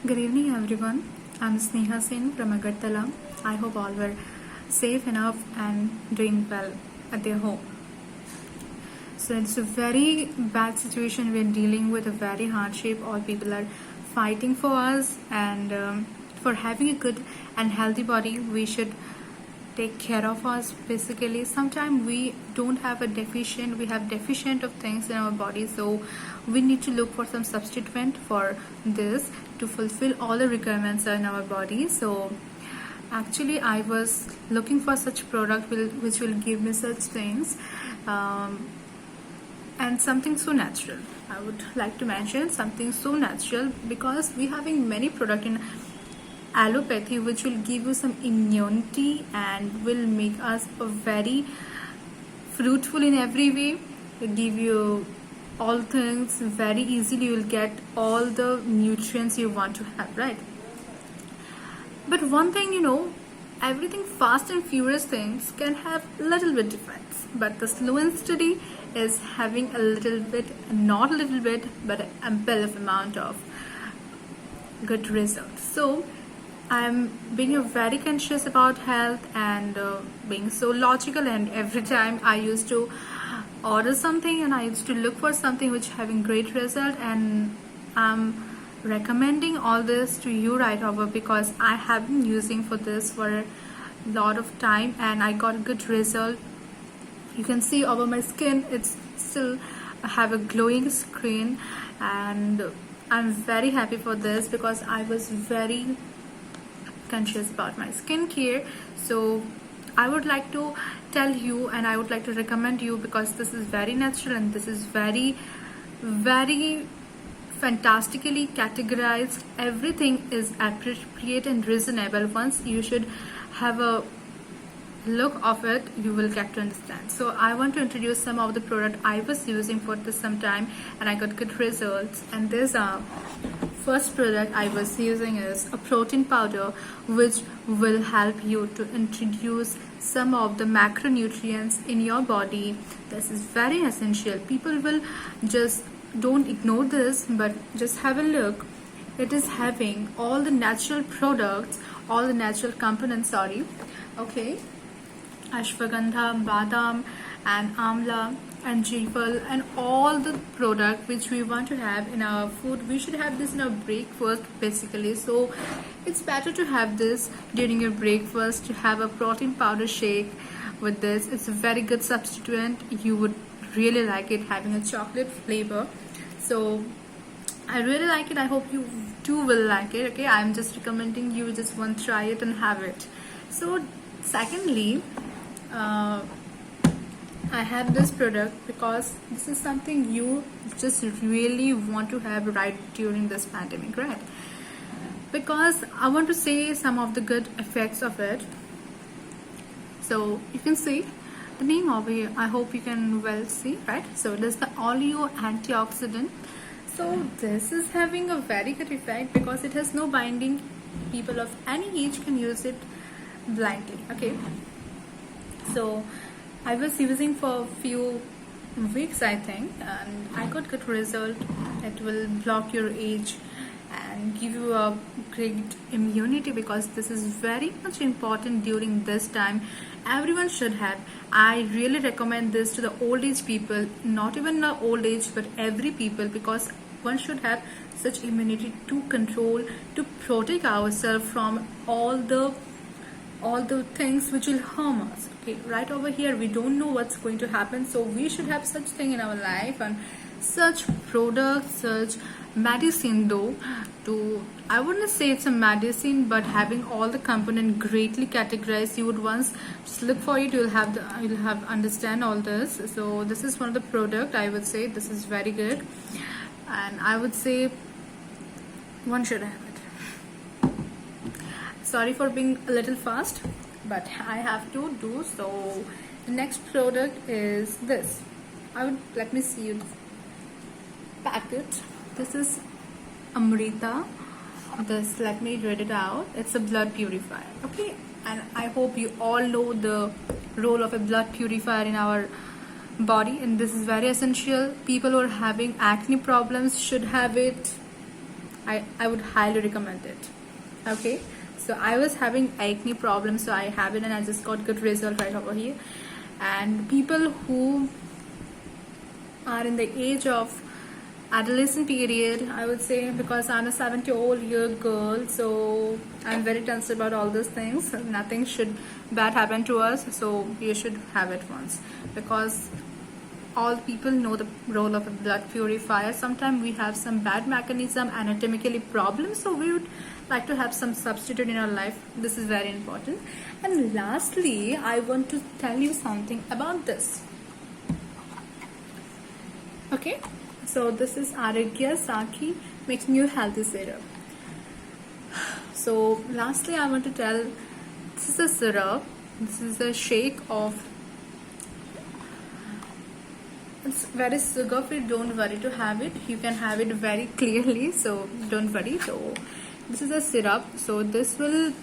Good evening, everyone. I'm Sneha Singh from Agartala. I hope all were safe enough and doing well at their home. So it's a very bad situation. We're dealing with a very hardship. All people are fighting for us, and for having a good and healthy body, we should take care of us. Basically, sometimes we don't have a deficient. We have deficient of things in our body, so we need to look for some substituent for this to fulfill all the requirements in our body. So actually, I was looking for such product which will give me such things. And something so natural. I would like to mention something so natural because we having many product in allopathy which will give you some immunity and will make us a very fruitful in every way. It give you all things very easily. You will get all the nutrients you want to have, right? But one thing, everything fast and furious things can have little bit defects, but the slow and steady is having a little bit, not a little bit, but an ample amount of good results. So I'm being very conscious about health and being so logical, and every time I used to order something and I used to look for something which having great result, and I'm recommending all this to you right over because I have been using for this for a lot of time and I got a good result. You can see over my skin it's still have a glowing skin, and I'm very happy for this because I was very conscious about my skincare. So I would like to tell you and I would like to recommend you because this is very natural and this is very fantastically categorized. Everything is appropriate and reasonable. Once you should have a look of it, you will get to understand. So I want to introduce some of the product I was using for this some time and I got good results. And this first product I was using is a protein powder which will help you to introduce some of the macronutrients in your body. This is very essential. People will just don't ignore this, but just have a look. It is having all the natural products, all the natural components, okay, ashwagandha, badam and amla and jifal and all the product which we want to have in our food. We should have this in our breakfast basically. So it's better to have this during your breakfast, to have a protein powder shake with this. It's a very good substituent. You would really like it, having a chocolate flavor. So I really like it. I hope you too will like it. Okay, I'm just recommending you just want to try it and have it. So secondly, I have this product because this is something you just really want to have right during this pandemic, right? Because I want to say some of the good effects of it. So you can see the name over here. I hope you can well see, right? So it is the oleo antioxidant. So this is having a very good effect because it has no binding. People of any age can use it blindly. Okay, so I was using for a few weeks I think and I got good result. It will block your age and give you a great immunity because this is very much important during this time. Everyone should have. I really recommend this to the old age people, not even the old age but every people, because one should have such immunity to control, to protect ourselves from all the things which will harm us. Okay, right over here we don't know what's going to happen, so we should have such thing in our life and such products, such medicine though. To I wouldn't say it's a medicine, but having all the component greatly categorized, you would once just look for it, you'll have understand all this. So this is one of the product I would say this is very good and I would say one should have it. Sorry for being a little fast, but I have to do so. The next product is this. Let me see you packet. This is Amrita. This, let me read it out. It's a blood purifier. Okay, and I hope you all know the role of a blood purifier in our body, and this is very essential. People who are having acne problems should have it. I would highly recommend it. Okay, so I was having acne problems, so I have it and I just got good result right over here. And people who are in the age of adolescent period, I would say, because I'm a 70-year-old girl, so I'm very tense about all those things. Nothing should bad happen to us, so you should have it once, because all people know the role of a blood purifier. Sometimes we have some bad mechanism, anatomically problems, so we would like to have some substitute in our life. This is very important. And lastly, I want to tell you something about this. Okay, so this is Arogya Saki Making You Healthy Syrup. So lastly, I want to tell, this is a syrup. This is a shake of, it's very sugar free. Don't worry to have it. You can have it very clearly, so don't worry. So this is a syrup. So this will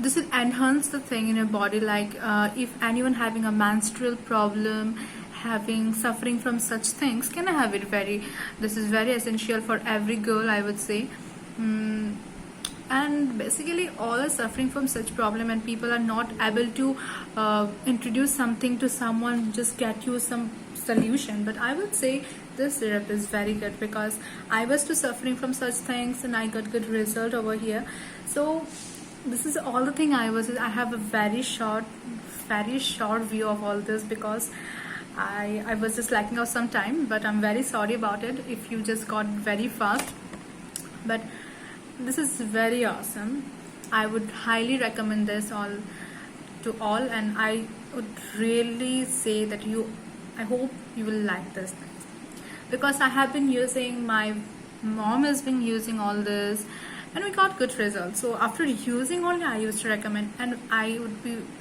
enhance the thing in your body. Like if anyone having a menstrual problem, suffering from such things, can I have it? This is very essential for every girl, I would say. And basically all are suffering from such problem, and people are not able to introduce something to someone, just get you some solution. But I would say this syrup is very good, because I was too suffering from such things and I got good result over here. So this is all the thing I have a very short view of all this, because I was just lacking of some time, but I'm very sorry about it if you just got very fast. But this is very awesome. I would highly recommend this to all, and I would really say that I hope you will like this thing, because I have been using, my mom has been using all this, and we got good results. So after using only, I used to recommend. And I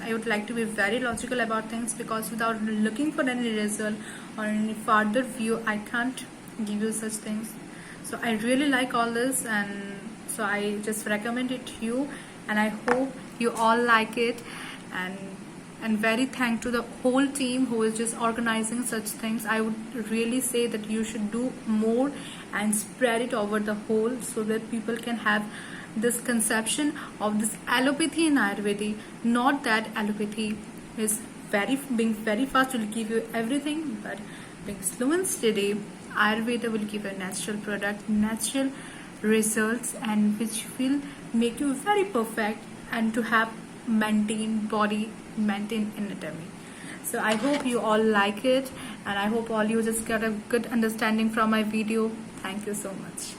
would like to be very logical about things, because without looking for any result or any further view, I can't give you such things. So I really like all this, and so I just recommend it to you, and I hope you all like it. And very thank to the whole team who is just organizing such things. I would really say that you should do more and spread it over the whole, so that people can have this conception of this allopathy in Ayurveda. Not that allopathy is being very fast will give you everything, but being slow and steady, Ayurveda will give a natural product, natural results, and which will make you very perfect and to have maintain body, maintain anatomy. So I hope you all like it, and I hope all you just get a good understanding from my video. Thank you so much.